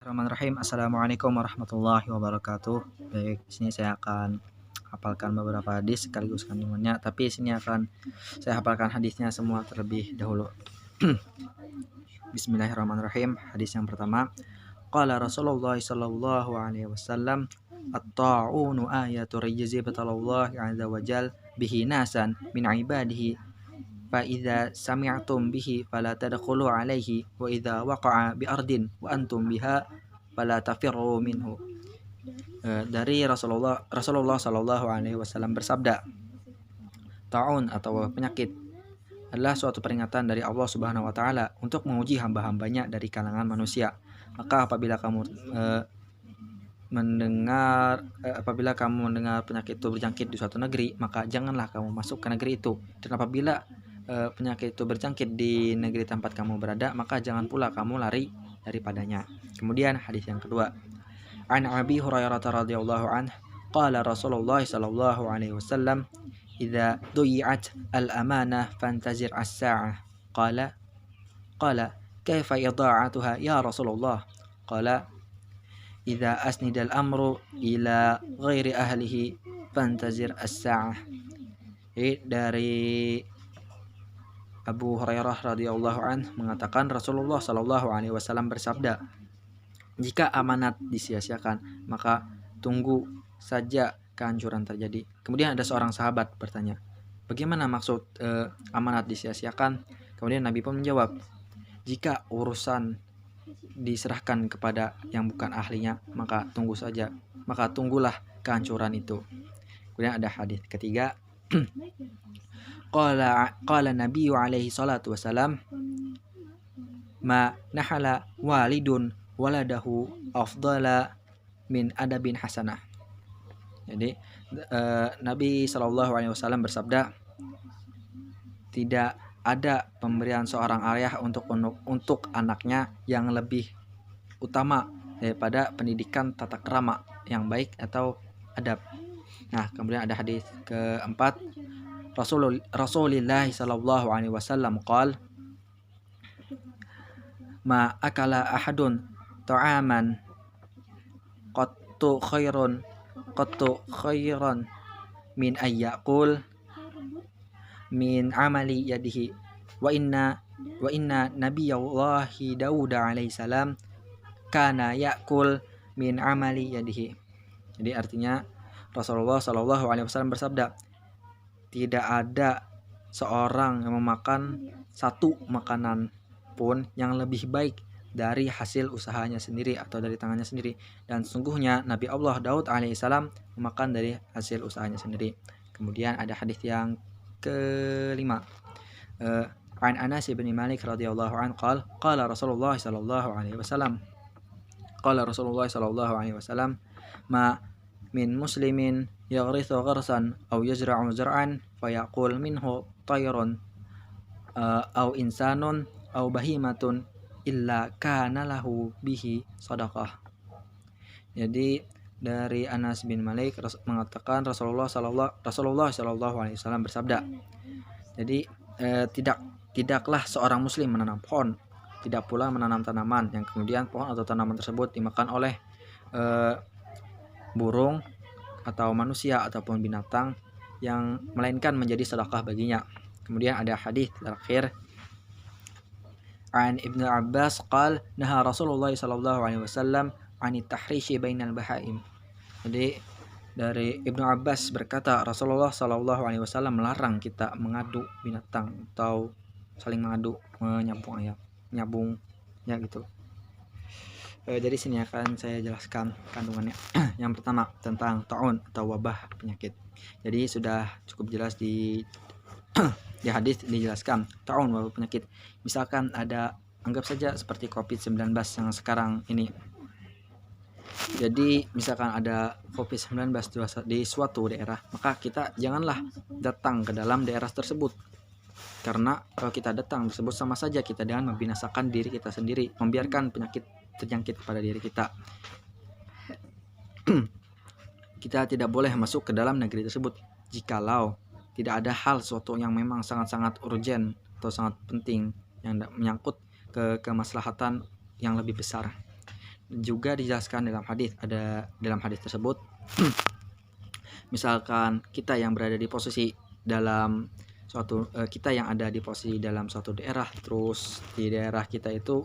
Bismillahirrahmanirrahim. Assalamualaikum warahmatullahi wabarakatuh. Baik, di sini saya akan hafalkan beberapa hadis sekaligus kandungannya, tapi di sini akan saya hafalkan hadisnya semua terlebih dahulu. Bismillahirrahmanirrahim. Hadis yang pertama, qala Rasulullah sallallahu alaihi wasallam, at-ta'unu ayatu rijzi batalallahu azza wajal bihi nasan min ibadihi fa idza sami'tum bihi fala tadkhulu alaihi wa idza waqa'a bi ardin wa antum biha fala tafirru minhu. Dari Rasulullah sallallahu alaihi wasallam bersabda, ta'un atau penyakit adalah suatu peringatan dari Allah Subhanahu wa taala untuk menguji hamba-hambanya dari kalangan manusia. Maka apabila kamu mendengar penyakit itu berjangkit di suatu negeri, maka janganlah kamu masuk ke negeri itu. Dan apabila penyakit itu berjangkit di negeri tempat kamu berada, maka jangan pula kamu lari daripadanya. Kemudian hadis yang kedua, an Abi Hurairah radhiyallahu anhu qala Rasulullah sallallahu alaihi wasallam, idza duyi'at al-amanah fantazir as-sa'ah. Qala kaifa idha'atuha ya Rasulullah? Qala idza asnida al-amru ila ghairi ahlihi fantazir as-sa'ah. Dari Abu Hurairah radhiyallahu anhu mengatakan Rasulullah sallallahu alaihi wasallam bersabda, jika amanat disia-siakan, maka tunggu saja kehancuran terjadi. Kemudian ada seorang sahabat bertanya, bagaimana maksud amanat disia-siakan? Kemudian Nabi pun menjawab, jika urusan diserahkan kepada yang bukan ahlinya, maka tunggulah kehancuran itu. Kemudian ada hadis ketiga, Qala Nabi alaihi salatu wasalam, ma nahala walidun waladahu afdala min adabin hasanah. Jadi Nabi sallallahu alaihi wasallam bersabda, tidak ada pemberian seorang ayah untuk anaknya yang lebih utama daripada pendidikan tata krama yang baik atau adab. Nah, kemudian ada hadis keempat, Rasulullah sallallahu alaihi wasallam qala, ma akala ahadun ta'aman qattu khairan min ayyakul min amali yadihi wa inna nabiyallahi Daud alaihi salam kana yakul min amali yadihi. Jadi artinya Rasulullah sallallahu alaihi wasallam bersabda, tidak ada seorang yang memakan satu makanan pun yang lebih baik dari hasil usahanya sendiri atau dari tangannya sendiri, dan sungguhnya Nabi Allah Daud alaihissalam memakan dari hasil usahanya sendiri. Kemudian ada hadis yang kelima, an Anas bin Malik radhiyallahu anhu qala Rasulullah sallallahu alaihi wasallam, ma min muslimin yaghrithu gharsan aw yazra'u zar'an fayaqul minhu tayrun aw insanun aw bahimatun illa kana lahu bihi sadaqah. Jadi dari Anas bin Malik mengatakan Rasulullah sallallahu alaihi wasallam bersabda, jadi tidaklah seorang muslim menanam pohon, tidak pula menanam tanaman yang kemudian pohon atau tanaman tersebut dimakan oleh burung atau manusia ataupun binatang, yang melainkan menjadi sedekah baginya. Kemudian ada hadis terakhir, an Ibnu Abbas qala naha Rasulullah sallallahu alaihi wasallam anit tahrishi bainal bahaim. Jadi dari Ibnu Abbas berkata, Rasulullah sallallahu alaihi wasallam melarang kita mengadu binatang atau saling mengadu, menyambung ya gitu. Dari sini akan saya jelaskan kandungannya. Yang pertama tentang ta'un atau wabah penyakit. Jadi sudah cukup jelas di hadis dijelaskan ta'un wabah penyakit. Misalkan ada, anggap saja seperti COVID-19 yang sekarang ini. Jadi misalkan ada COVID-19 di suatu daerah, maka kita janganlah datang ke dalam daerah tersebut. Karena kalau kita datang tersebut sama saja kita dengan membinasakan diri kita sendiri, membiarkan penyakit terjangkit kepada diri kita. Kita tidak boleh masuk ke dalam negeri tersebut jikalau tidak ada hal suatu yang memang sangat-sangat urgent atau sangat penting yang menyangkut ke kemaslahatan yang lebih besar. juga dijelaskan dalam hadis, ada dalam hadis tersebut misalkan kita yang berada di posisi dalam suatu kita yang ada di posisi dalam suatu daerah, terus di daerah kita itu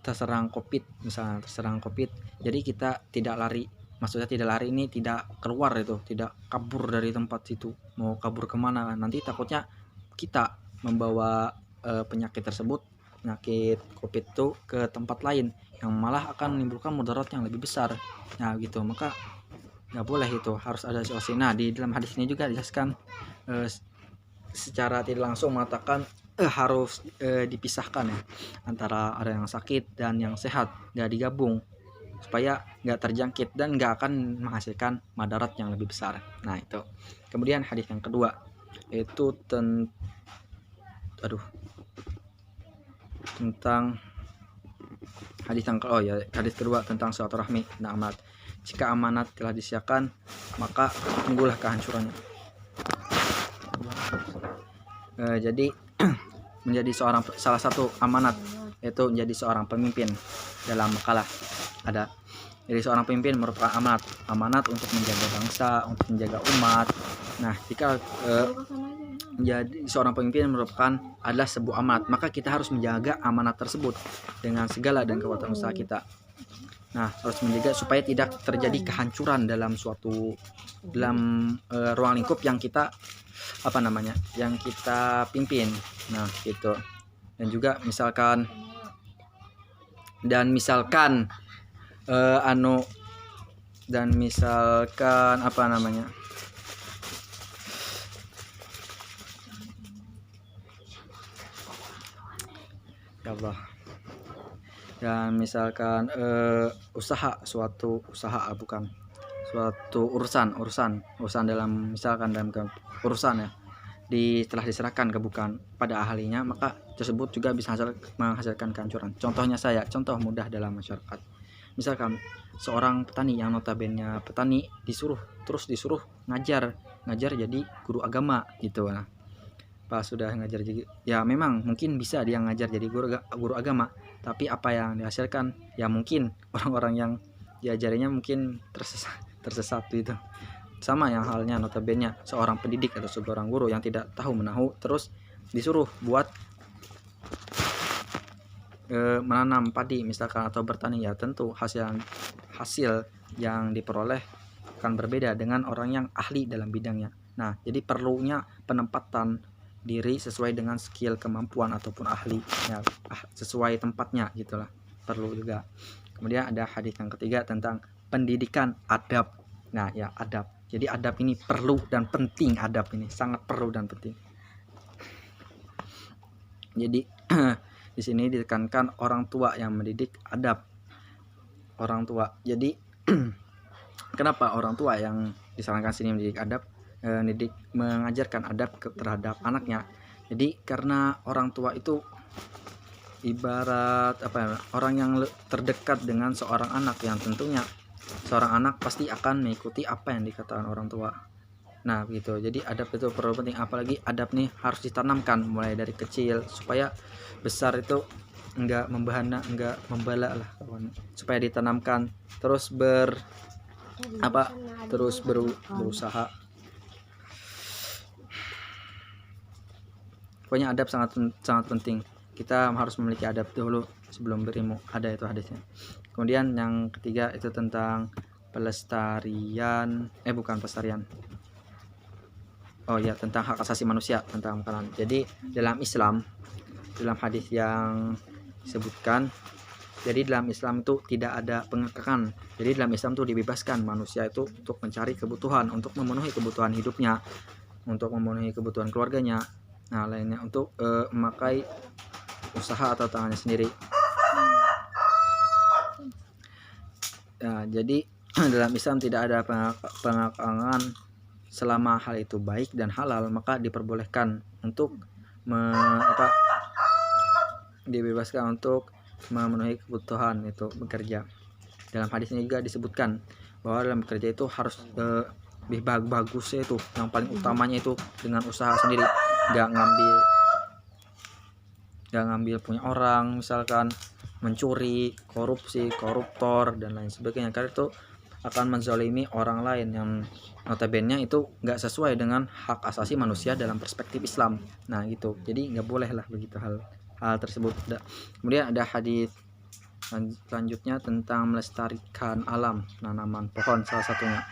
terserang COVID, misalnya terserang COVID, jadi kita tidak lari, maksudnya tidak lari ini tidak keluar itu, tidak kabur dari tempat situ, mau kabur kemana, nanti takutnya kita membawa penyakit tersebut, penyakit COVID itu ke tempat lain yang malah akan menimbulkan mudarat yang lebih besar. Nah gitu, maka nggak boleh, itu harus ada situasi. Nah di dalam hadis ini juga dijelaskan secara tidak langsung mengatakan harus dipisahkan ya antara ada yang sakit dan yang sehat, nggak digabung supaya nggak terjangkit dan nggak akan menghasilkan madarat yang lebih besar. Nah itu. Kemudian hadis yang kedua yaitu tentang hadis kedua tentang silaturahmi dan amanat. Jika amanat telah disiapkan, maka tunggulah kehancurannya. Jadi menjadi salah satu amanat yaitu menjadi seorang pemimpin. Dalam makalah ada, jadi seorang pemimpin merupakan amanat untuk menjaga bangsa, untuk menjaga umat. Nah jika menjadi seorang pemimpin adalah sebuah amanat, maka kita harus menjaga amanat tersebut dengan segala dan kekuatan usaha kita. Nah harus menjaga supaya tidak terjadi kehancuran dalam ruang lingkup yang kita yang kita pimpin. Nah gitu. Dan juga misalkan urusan dalam urusan ya telah diserahkan pada ahlinya, maka tersebut juga bisa menghasilkan kehancuran. Contoh mudah dalam masyarakat, misalkan seorang petani yang notabene petani disuruh ngajar jadi guru agama gitu. Nah pas sudah ngajar jadi, ya memang mungkin bisa dia ngajar jadi guru agama, tapi apa yang dihasilkan ya mungkin orang-orang yang diajarinya mungkin tersesat gitu. Sama yang halnya notabene seorang pendidik atau seorang guru yang tidak tahu menahu terus disuruh buat menanam padi misalkan atau bertani, ya tentu hasil yang diperoleh akan berbeda dengan orang yang ahli dalam bidangnya. Nah jadi perlunya penempatan diri sesuai dengan skill, kemampuan ataupun ahli ya, sesuai tempatnya gitulah, perlu juga. Kemudian ada hadis yang ketiga tentang pendidikan adab. Nah ya adab, jadi adab ini perlu dan penting, adab ini sangat perlu dan penting. Jadi di sini ditekankan orang tua yang mendidik adab, orang tua. Jadi kenapa orang tua yang disarankan sini mendidik adab, mengajarkan adab terhadap anaknya? Jadi karena orang tua itu ibarat orang yang terdekat dengan seorang anak, yang tentunya seorang anak pasti akan mengikuti apa yang dikatakan orang tua. Nah begitu, jadi adab itu perlu penting, apalagi adab nih harus ditanamkan mulai dari kecil supaya besar itu enggak membahana, enggak membala lah kawan, supaya ditanamkan terus berusaha. Pokoknya adab sangat penting, kita harus memiliki adab dulu sebelum berilmu, ada itu hadisnya. Kemudian yang ketiga itu tentang tentang hak asasi manusia, tentang makanan. Jadi dalam Islam, dalam hadis yang disebutkan, jadi dalam Islam itu tidak ada pengekangan. Jadi dalam Islam itu dibebaskan manusia itu untuk mencari kebutuhan, untuk memenuhi kebutuhan hidupnya, untuk memenuhi kebutuhan keluarganya, nah lainnya untuk memakai usaha atau tangannya sendiri. Nah, jadi dalam Islam tidak ada pengekangan selama hal itu baik dan halal, maka diperbolehkan untuk dibebaskan untuk memenuhi kebutuhan itu bekerja. Dalam hadisnya juga disebutkan bahwa dalam bekerja itu harus lebih bagusnya itu, yang paling utamanya itu dengan usaha sendiri, nggak ngambil punya orang, misalkan mencuri, korupsi, koruptor dan lain sebagainya, karena itu akan menzalimi orang lain yang notabene itu nggak sesuai dengan hak asasi manusia dalam perspektif Islam. Nah gitu, jadi nggak boleh lah begitu hal tersebut. Kemudian ada hadis selanjutnya tentang melestarikan alam, tanaman pohon salah satunya.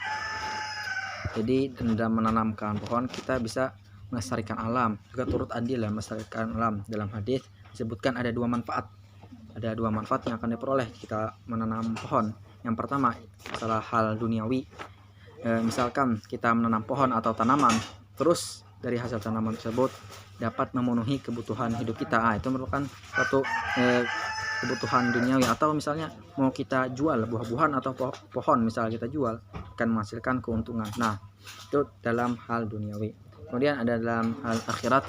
Jadi dalam menanamkan pohon kita bisa melestarikan alam, juga turut andil dalam melestarikan alam. Dalam hadis disebutkan ada dua manfaat yang akan diperoleh kita menanam pohon. Yang pertama adalah hal duniawi, misalkan kita menanam pohon atau tanaman, terus dari hasil tanaman tersebut dapat memenuhi kebutuhan hidup kita. Itu merupakan suatu kebutuhan duniawi. Atau misalnya mau kita jual buah-buahan atau pohon, misalnya kita jual, akan menghasilkan keuntungan. Nah itu dalam hal duniawi. Kemudian ada dalam hal akhirat.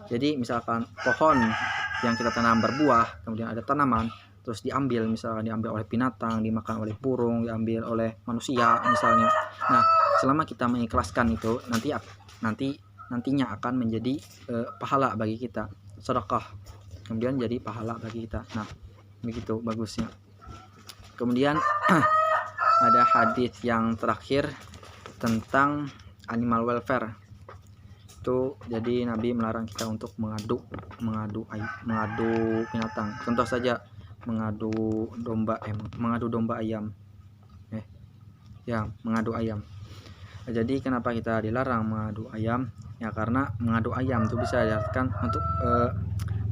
Jadi misalkan pohon yang kita tanam berbuah, kemudian ada tanaman, terus misalkan diambil oleh binatang, dimakan oleh burung, diambil oleh manusia misalnya. Nah selama kita mengikhlaskan itu, nantinya akan menjadi pahala bagi kita, sedekah, kemudian jadi pahala bagi kita. Nah begitu bagusnya. Kemudian ada hadis yang terakhir tentang animal welfare. Itu jadi Nabi melarang kita untuk mengadu binatang. Contoh saja mengadu domba ayam. Mengadu ayam. Jadi kenapa kita dilarang mengadu ayam? Ya karena mengadu ayam itu bisa diartikan untuk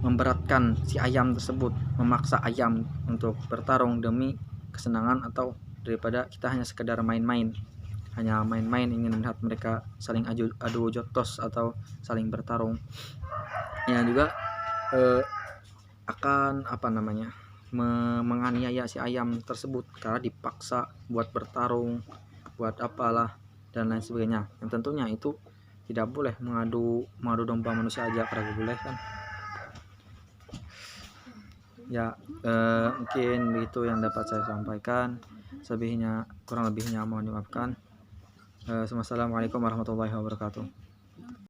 memberatkan si ayam tersebut, memaksa ayam untuk bertarung demi kesenangan, atau daripada kita hanya sekedar main-main ingin melihat mereka saling adu jotos atau saling bertarung. Yang juga akan menganiaya si ayam tersebut karena dipaksa buat bertarung, buat apalah dan lain sebagainya. Yang tentunya itu tidak boleh mengadu domba manusia aja, karena boleh kan. Ya mungkin begitu yang dapat saya sampaikan. Kurang lebihnya mohon dimaafkan. Wassalamualaikum warahmatullahi wabarakatuh.